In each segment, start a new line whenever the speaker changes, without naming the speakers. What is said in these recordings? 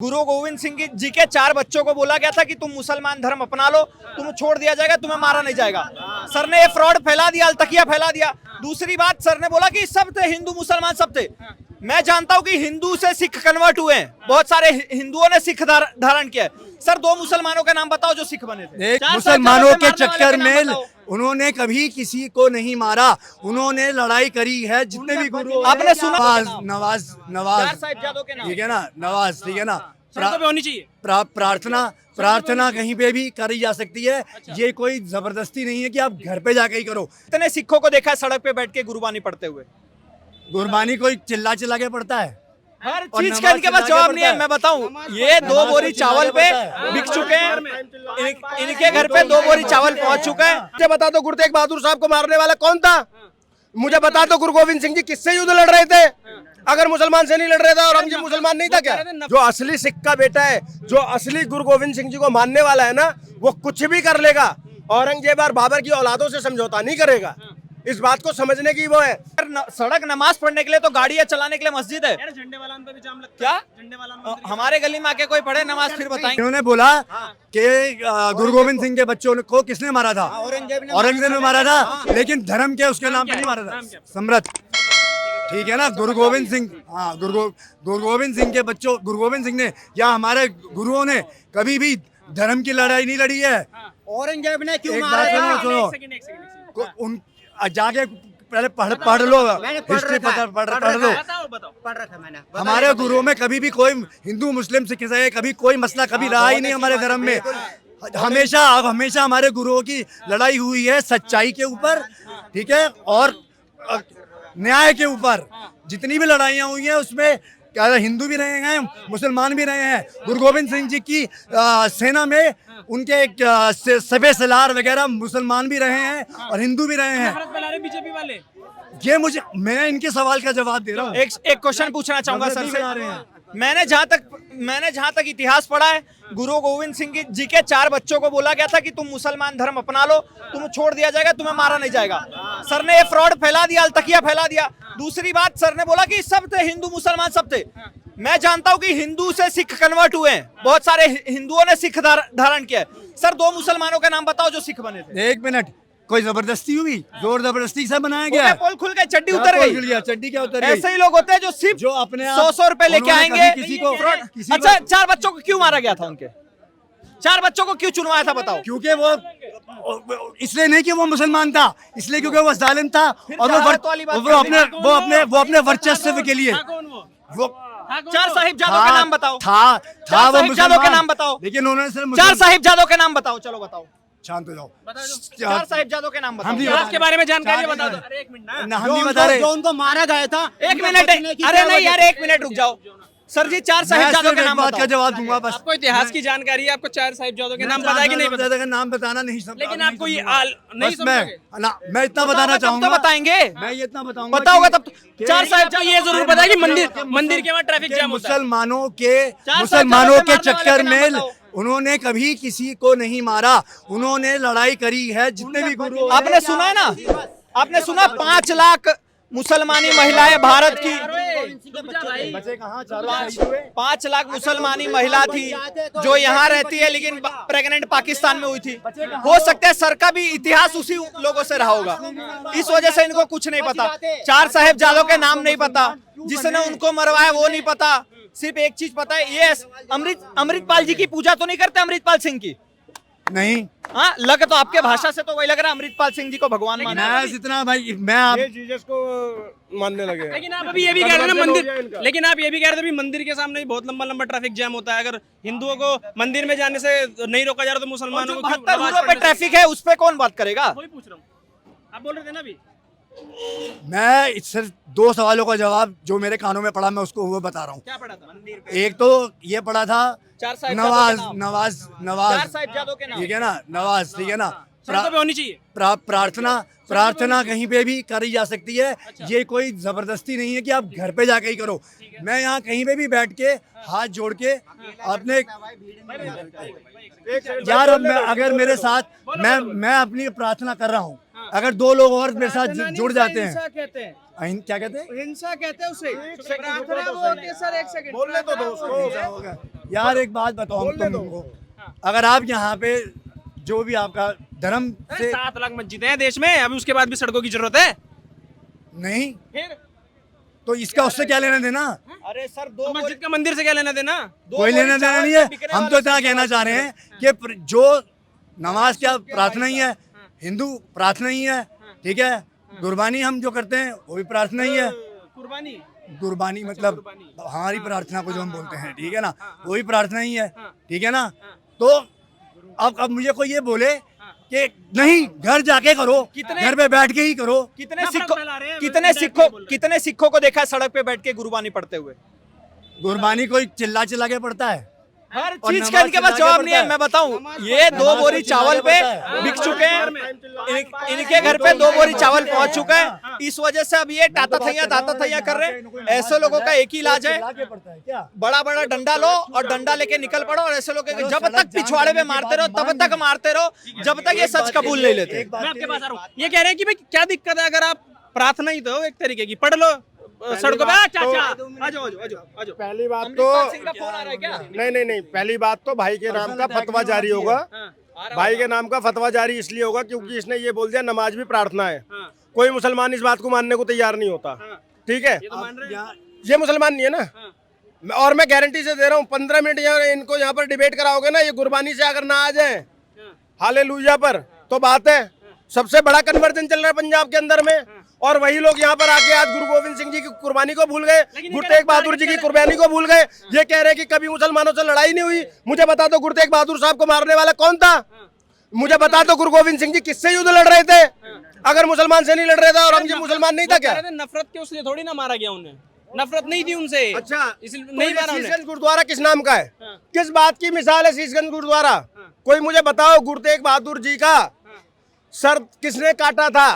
गुरु गोविंद सिंह जी के 4 बच्चों को बोला गया था कि तुम मुसलमान धर्म अपना लो, तुम छोड़ दिया जाएगा, तुम्हें मारा नहीं जाएगा। सर ने ये फ्रॉड फैला दिया, अलतकिया फैला दिया। दूसरी बात, सर ने बोला कि सब थे, हिंदू मुसलमान सब थे। मैं जानता हूं कि हिंदू से सिख कन्वर्ट हुए हैं, बहुत सारे हिंदुओं ने सिख धारण किया है। सर 2 मुसलमानों के नाम बताओ जो सिख बने थे।
मुसलमानों के चक्कर में उन्होंने कभी किसी को नहीं मारा, उन्होंने लड़ाई करी है। जितने भी गुरु
आपने सुना
नवाज ठीक है ना, नवाज ठीक है ना,
होनी चाहिए
प्रार्थना कहीं पे भी करी जा सकती है। ये कोई जबरदस्ती नहीं है कि आप घर पे जाके ही करो।
इतने सिखों को देखा है सड़क पे बैठ के गुरबानी पढ़ते हुए।
गुरबानी कोई चिल्ला चिल्ला के पढ़ता है?
हर चीज का इनके पास जवाब नहीं है। मैं बताऊं, ये 2 बोरी चावल पे बिक चुके हैं, इनके घर पे 2 बोरी चावल पहुंच चुका है।
मुझे बता दो, गुरु तेग बहादुर साहब को मारने वाला कौन था? मुझे बता दो, गुरु गोविंद सिंह जी किससे युद्ध लड़ रहे थे? अगर मुसलमान से नहीं लड़ रहे थे, औरंगजेब मुसलमान नहीं था क्या? जो असली सिख का बेटा है, जो असली गुरु गोविंद सिंह जी को मानने वाला है ना, वो कुछ भी कर लेगा। औरंगजेब और बाबर की औलादों से समझौता नहीं करेगा। इस बात को समझने की वो है।
सड़क नमाज पढ़ने के लिए तो गाड़ियां चलाने के लिए मस्जिद है।
झंडे वाला पे भी जाम लगता
क्या
है। झंडे वाला
हमारे गली में आके कोई पढ़े नमाज, फिर बताएंगे।
इन्होंने बोला कि गुरु गोविंद सिंह के बच्चों को किसने मारा था? औरंगजेब ने मारा था, लेकिन धर्म के उसके नाम पे नहीं मारा था। सम्राट ठीक है ना, गुरु गोविंद सिंह, हाँ गुरु गोविंद सिंह के बच्चों, गुरु गोविंद सिंह ने या हमारे गुरुओं ने कभी भी धर्म की लड़ाई नहीं लड़ी है।
औरंगजेब ने क्यों
मारा? सुनो, उन जाके पहले पढ़ लो, हिस्ट्री पढ़ लो।
पढ़ रहा था मैंने।
हमारे गुरुओं में कभी भी कोई हिंदू मुस्लिम सिख ईसाई कभी कोई मसला कभी रहा ही नहीं हमारे धर्म में। हमेशा हमारे गुरुओं की लड़ाई हुई है सच्चाई के ऊपर, ठीक है, और न्याय के ऊपर। जितनी भी लड़ाइयाँ हुई हैं उसमें क्या हिंदू भी रहे हैं, मुसलमान भी रहे हैं। गुरु गोविंद सिंह जी की सेना में उनके सफे सलार वगैरह मुसलमान भी रहे हैं और हिंदू भी रहे हैं।
बीजेपी वाले
मैं इनके सवाल का जवाब दे रहा हूँ।
एक क्वेश्चन पूछना चाहूंगा सर से। मैंने जहाँ तक इतिहास पढ़ा है, गुरु गोविंद सिंह जी के 4 बच्चों को बोला गया था कि तुम मुसलमान धर्म अपना लो, तुम छोड़ दिया जाएगा, तुम्हें मारा नहीं जाएगा। सर ने ये फ्रॉड फैला दिया, अलतकिया फैला दिया। दूसरी बात, सर ने बोला कि सब थे, हिंदू मुसलमान सब थे। मैं जानता हूं कि हिंदू से सिख कन्वर्ट हुए हैं, बहुत सारे हिंदुओं ने सिख धारण किया है। सर 2 मुसलमानों के नाम बताओ जो सिख बने थे।
1 मिनट, कोई जबरदस्ती हुई? जोर जबरदस्ती से बनाया गया?
पोल खुल गई, चड्डी उतर गई।
चड्डी क्या उतर गई?
ऐसे ही लोग होते हैं जो सिर्फ
जो अपने
100 रुपए लेके आएंगे।
किसी को
अच्छा, 4 बच्चों को क्यों मारा गया था? उनके 4 बच्चों को क्यों चुनवाया था बताओ?
क्योंकि वो इसलिए नहीं कि वो मुसलमान था, इसलिए क्योंकि वो जालिम था और वो अपने वर्चस्व के लिए वो
4 साहिबजादों के नाम बताओ।
था वो
साहिबजादों के नाम बताओ।
लेकिन उन्होंने सिर्फ
4 साहिबजादों के नाम बताओ। चलो बताओ,
शांत हो जाओ।
4 साहिबजादों के नाम बताओ।
आपके बारे में जानकारी बता दो। अरे 1 मिनट ना,
हम नहीं बता रहे।
जो उनको मारा गया था।
1 मिनट, अरे नहीं यार 1 मिनट रुक जाओ। सर जी 4 साहिबजादों के नाम
बात का जवाब दूंगा बस।
आपको इतिहास की जानकारी है, आपको 4 साहिबजादों के नाम पता है कि नहीं पता?
नाम बताना नहीं समझ,
लेकिन आपको ये नहीं समझोगे।
मैं इतना बताना चाहूंगा।
तो बताएंगे,
मैं ये इतना बताऊंगा,
बताओगे तब। 4
साहिबजादों ये जरूर पता है कि मंदिर के वहाँ ट्रैफिक जाम होता है।
मुसलमानों के चक्कर में उन्होंने कभी किसी को नहीं मारा, उन्होंने लड़ाई करी है। जितने भी गुरु
आपने सुना है ना, आपने सुना 5 लाख मुसलमानी महिलाएं भारत की, 5 लाख मुसलमानी महिला थी जो यहाँ रहती है, लेकिन प्रेग्नेंट पाकिस्तान में हुई थी। हो सकता है सर का भी इतिहास उसी लोगों से रहा होगा, इस वजह से इनको कुछ नहीं पता। 4 साहिबजादों के नाम नहीं पता, जिसने उनको मरवाया वो नहीं पता। सिर्फ एक चीज पता है, ये अमृतपाल जी की पूजा तो नहीं करते? अमृतपाल सिंह की
नहीं।
हाँ, लग तो आपके भाषा से तो वही लग रहा है अमृतपाल सिंह जी को भगवान माना।
मैं जितना भाई मैं आप
जीसस को मानने लगे।
लेकिन आप अभी ये भी कह रहे हैं ना मंदिर, लेकिन आप ये भी कह रहे थे मंदिर के सामने बहुत लंबा ट्रैफिक जाम होता है। अगर हिंदुओं को मंदिर में जाने से नहीं रोका जा रहा तो मुसलमानों को
72 पे ट्रैफिक है, उस पे कौन बात करेगा?
वही पूछ रहा हूँ, आप बोल रहे थे ना अभी।
मैं सिर्फ 2 सवालों का जवाब जो मेरे कानों में पड़ा मैं उसको वो बता रहा हूँ।
क्या पढ़ा था?
एक तो ये पढ़ा था
4
नवाज
4 साहिबजादों के नाम,
ठीक है ना, नवाज ठीक है ना।
होनी चाहिए
प्रार्थना कहीं पे भी करी जा सकती है। ये कोई जबरदस्ती नहीं है कि आप घर पे जाके ही करो। मैं यहाँ कहीं पे भी बैठ के हाथ जोड़ के अपने यार अगर मेरे साथ मैं अपनी प्रार्थना कर रहा हूँ, अगर 2 लोग और मेरे साथ जुड़ जाते हैं, क्या कहते हैं?
हिंसा कहते हैं उसे। प्रार्थना वो होती है सर, 1 सेकंड
बोलने तो दो उसको।
यार एक बात बताओ तुमको, अगर आप यहाँ पे जो भी आपका धर्म से
7 लाख मस्जिदें हैं देश में, अभी उसके बाद भी सड़कों की जरूरत है
नहीं
फिर?
तो इसका उससे क्या लेना देना?
अरे सर
तो मस्जिद का मंदिर से क्या लेना देना?
कोई लेना देना नहीं है। हम तो इतना कहना चाह रहे हैं कि जो नमाज क्या प्रार्थना ही है, हिंदू प्रार्थना ही है, ठीक है, कुर्बानी हम जो करते हैं वो भी प्रार्थना ही है।
कुर्बानी
कुर्बानी मतलब हमारी प्रार्थना को जो हम बोलते हैं, ठीक है ना, वो भी प्रार्थना ही है, ठीक है ना। तो अब मुझे कोई ये बोले कि नहीं घर जाके करो, घर पे बैठ के ही करो।
कितने सिखों को देखा है सड़क पे बैठ के गुरबानी पढ़ते हुए?
कुर्बानी कोई चिल्ला चिल्ला के पड़ता है?
हर
और
चीज
नमाज
का इनके पास
चिल्ला के
जवाब नहीं है।
पढ़ता
मैं बताऊं, ये 2 बोरी चावल पे बिक चुके हैं, इनके घर पे 2 बोरी चावल पहुंच चुका है। इस वजह से अब ये ताता थैया कर रहे हैं। ऐसे लोगों का एक ही इलाज है, बड़ा बड़ा डंडा लो और डंडा लेके निकल पड़ो। और ऐसे लोग जब तक पिछवाड़े में मारते रहो तब तक मारते रहो, जब तक ये सच कबूल नहीं लेते।
मैं आपके पास आ रहा हूँ। ये कह रहे हैं कि भाई क्या दिक्कत है, अगर आप प्रार्थना ही तो एक तरीके की पढ़ लो सड़कों पे। चाचा आ जाओ।
पहली बात तो नहीं, पहली बात तो भाई के नाम का फतवा जारी होगा। भाई के नाम का फतवा जारी इसलिए होगा क्योंकि इसने ये बोल दिया नमाज भी प्रार्थना है। कोई मुसलमान इस बात को मानने को तैयार नहीं होता, ठीक है। ये मुसलमान नहीं है ना। और मैं गारंटी से दे रहा हूँ 15 मिनट इनको यहाँ पर डिबेट कराओगे ना, ये गुरबानी से अगर ना आ जाए हालेलुया पर, तो बात है सबसे बड़ा कन्वर्जन चल रहा है पंजाब के अंदर में। और वही लोग यहाँ पर आके आज गुरु गोविंद सिंह जी की कुर्बानी को भूल गए, गुरु तेग बहादुर जी की कुर्बानी को भूल गए। ये कह रहे हैं कि कभी मुसलमानों से लड़ाई नहीं हुई। मुझे बता दो गुरु तेग बहादुर साहब को मारने वाला कौन था? मुझे बता दो गुरु गोविंद सिंह जी किससे युद्ध लड़ रहे थे? अगर मुसलमान से नहीं लड़ रहे थे और हम मुसलमान नहीं था क्या?
नफरत के उसने थोड़ी ना मारा गया, उन्हें नफरत नहीं थी उनसे।
अच्छा,
इसलिए नहीं मारा उन्हें।
शीशगंज गुरुद्वारा किस नाम का है? किस बात की मिसाल है शीशगंज गुरुद्वारा? कोई मुझे बताओ गुरु तेग बहादुर जी का सर किसने काटा था?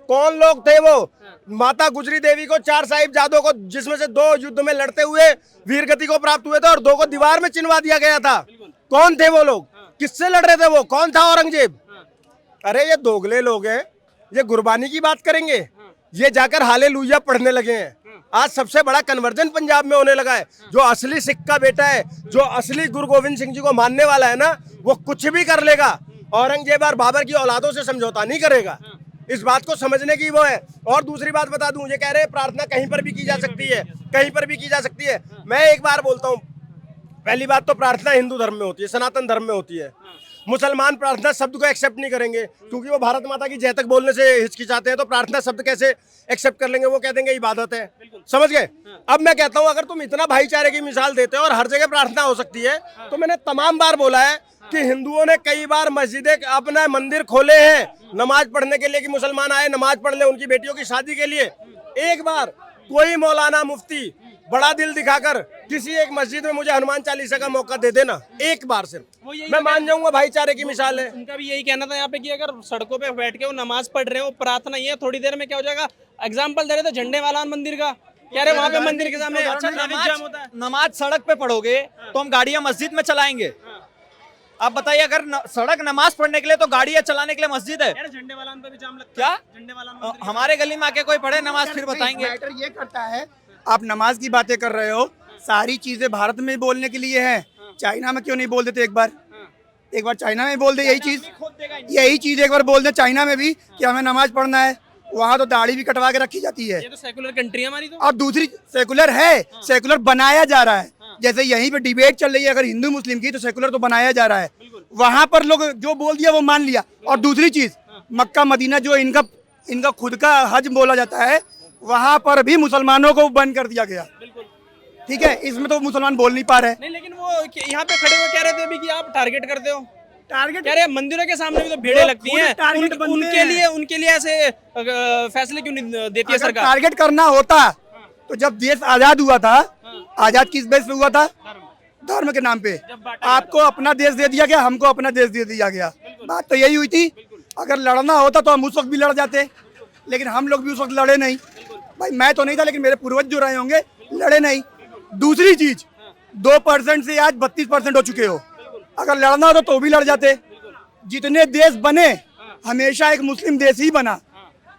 कौन लोग थे वो? माता गुजरी देवी को 4 साहिबजादों को, जिसमें से 2 युद्ध में लड़ते हुए वीर गति को प्राप्त हुए थे और 2 को दीवार में चिनवा दिया गया था। कौन थे वो लोग? किससे लड़ रहे थे वो? कौन था औरंगजेब? अरे ये दोगले लोग हैं, ये गुरबानी की बात करेंगे, ये जाकर हालेलुया पढ़ने लगे हैं। आज सबसे बड़ा कन्वर्जन पंजाब में होने लगा है। जो असली सिख का बेटा है, जो असली गुरु गोविंद सिंह जी को मानने वाला है ना, वो कुछ भी कर लेगा। औरंगजेब और बाबर की औलादों से समझौता नहीं करेगा। इस बात को समझने की वो है। और दूसरी बात बता दूं, ये कह रहे हैं प्रार्थना कहीं पर भी की जा सकती है, कहीं पर भी की जा सकती है। मैं एक बार बोलता हूँ, पहली बात तो प्रार्थना हिंदू धर्म में होती है, सनातन धर्म में होती है। मुसलमान प्रार्थना शब्द को एक्सेप्ट नहीं करेंगे क्योंकि वो भारत माता की जय तक बोलने से हिचकिचाते हैं। तो प्रार्थना शब्द कैसे एक्सेप्ट कर लेंगे? वो कह देंगे इबादत है। समझ गए? अब मैं कहता हूँ, अगर तुम इतना भाईचारे की मिसाल देते हो और हर जगह प्रार्थना हो सकती है, तो मैंने तमाम बार बोला है कि हिंदुओं ने कई बार मस्जिदें, अपना मंदिर खोले हैं नमाज पढ़ने के लिए कि मुसलमान आए नमाज पढ़ ले उनकी बेटियों की शादी के लिए। एक बार कोई मौलाना मुफ्ती बड़ा दिल दिखाकर किसी एक मस्जिद में मुझे हनुमान चालीसा का मौका दे देना, एक बार सिर्फ, मैं मान जाऊंगा भाईचारे की मिसाल है।
उनका भी यही कहना था यहाँ पे कि अगर सड़कों पे बैठ के वो नमाज पढ़ रहे हो, प्रार्थना ही है, थोड़ी देर में क्या हो जाएगा। एग्जाम्पल दे रहे थे झंडे वाला मंदिर का, कह रहे वहाँ पे मंदिर के सामने अच्छा ट्रैफिक जाम होता है।
नमाज सड़क पे पढ़ोगे तो हम गाड़ियां मस्जिद में चलाएंगे। आप बताइए, अगर सड़क नमाज पढ़ने के लिए तो गाड़ियां चलाने के लिए मस्जिद है।
झंडे वाला पे भी जाम लगता
क्या?
है। झंडे वाला
हमारे गली में आके कोई पढ़े नमाज, फिर बताएंगे।
मैटर ये करता है, आप नमाज की बातें कर रहे हो, सारी चीजें भारत में बोलने के लिए है, चाइना में क्यों नहीं बोल देते? एक बार चाइना में बोल दे यही चीज एक बार बोल दे चाइना में भी कि हमें नमाज पढ़ना है। वहाँ तो दाढ़ी भी कटवा के रखी जाती है।
ये तो सेकुलर कंट्री है हमारी। तो
और दूसरी सेकुलर है, सेकुलर बनाया जा रहा है। जैसे यहीं पे डिबेट चल रही है अगर हिंदू मुस्लिम की, तो सेकुलर तो बनाया जा रहा है। वहाँ पर लोग जो बोल दिया वो मान लिया। और दूसरी चीज, मक्का मदीना जो इनका खुद का हज बोला जाता है, वहाँ पर भी मुसलमानों को बंद कर दिया गया। ठीक है, इसमें तो मुसलमान बोल नहीं पा रहे।
नहीं, लेकिन वो यहाँ पे खड़े हुए कह रहे थे अभी कि आप टारगेट करते हो।
टारगेट
कह रहे मंदिरों के सामने भी तो भीड़ें लगती हैं, उनके लिए ऐसे फैसले क्यों नहीं देती है सरकार?
टारगेट करना होता तो जब देश आजाद हुआ था, आजाद किस बेस पे हुआ था? धर्म के नाम पे। आपको अपना देश दे दिया गया, हमको अपना देश दे दिया गया। बात तो यही हुई थी। अगर लड़ना होता तो हम उस वक्त भी लड़ जाते, लेकिन हम लोग भी उस वक्त लड़े नहीं। भाई मैं तो नहीं था, लेकिन मेरे पूर्वज जो रहे होंगे लड़े नहीं। दूसरी चीज, 2% से आज 32% हो चुके हो। अगर लड़ना होता तो भी लड़ जाते। जितने देश बने, हमेशा एक मुस्लिम देश ही बना।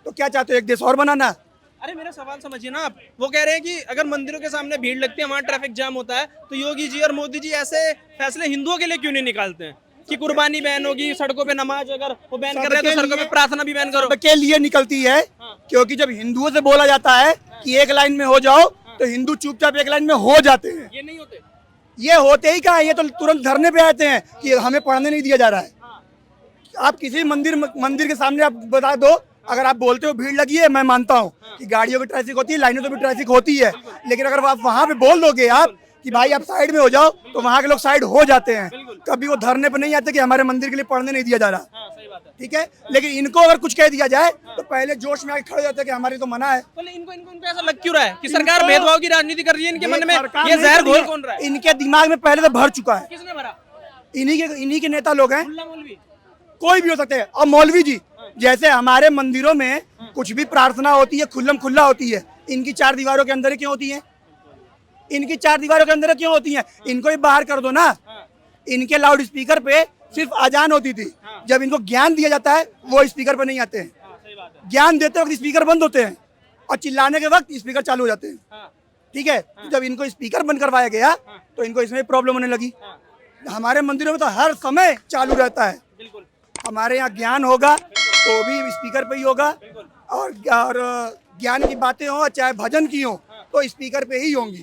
तो क्या चाहते हो, एक देश और बनाना?
अरे मेरा सवाल समझिए ना आप, वो कह रहे हैं कि अगर मंदिरों के सामने भीड़ लगती है, वहाँ ट्रैफिक जाम होता है, तो योगी जी और मोदी जी ऐसे फैसले हिंदुओं के लिए क्यों नहीं निकालते हैं कि कुर्बानी बैन होगी, सड़कों पे नमाज अगर वो बैन कर रहे हैं तो सड़कों पे प्रार्थना भी बैन करो।
के लिए निकलती है, क्योंकि जब हिंदुओं से बोला जाता है कि एक लाइन में हो जाओ, तो हिंदू चुपचाप एक लाइन में हो जाते हैं।
ये नहीं होते,
ये होते ही कहाँ, ये तो तुरंत धरने पे आते हैं कि हमें पढ़ने नहीं दिया जा रहा है। आप किसी मंदिर के सामने आप बता दो, अगर आप बोलते हो भीड़ लगी है, मैं मानता हूँ कि गाड़ियों की ट्रैफिक होती है, लाइनों पे भी ट्रैफिक होती है, लेकिन अगर आप वहाँ पे बोल दोगे आप कि भाई आप साइड में हो जाओ, तो वहाँ के लोग साइड हो जाते हैं। कभी वो धरने पे नहीं आते कि हमारे मंदिर के लिए पढ़ने नहीं दिया जा रहा।
सही बात है।
ठीक है, लेकिन इनको अगर कुछ कह दिया जाए तो पहले जोश में आके खड़े हो जाते हैं कि हमारी तो मना है।
तो इनको ऐसा लग क्यों रहा है कि सरकार भेदभाव की राजनीति कर रही है इनके मन में?
सरकार
ये
नहीं
जहर
कर रही
घोल
है,
कौन रहा है?
इनके दिमाग में पहले से भर चुका है।
किसने भरा?
इन्हीं के नेता लोग हैं,
मुल्ला मौलवी?
कोई भी हो सकते हैं। और मौलवी जी, जैसे हमारे मंदिरों में कुछ भी प्रार्थना होती है खुल्लम खुल्ला होती है, इनकी चार दीवारों के अंदर क्यों होती है? इनकी चार दीवारों के अंदर क्यों होती है? इनको भी बाहर कर दो ना। इनके लाउड स्पीकर पे सिर्फ अजान होती थी, जब इनको ज्ञान दिया जाता है वो स्पीकर पे नहीं आते हैं। ज्ञान देते वक्त स्पीकर बंद होते हैं और चिल्लाने के वक्त स्पीकर चालू हो जाते हैं। ठीक है, जब इनको स्पीकर बंद करवाया गया तो इनको इसमें प्रॉब्लम होने लगी। हमारे मंदिरों में तो हर समय चालू रहता है। हमारे यहाँ ज्ञान होगा तो भी स्पीकर पे ही होगा, और ज्ञान की बातें हो चाहे भजन की हो तो स्पीकर पे ही होंगी।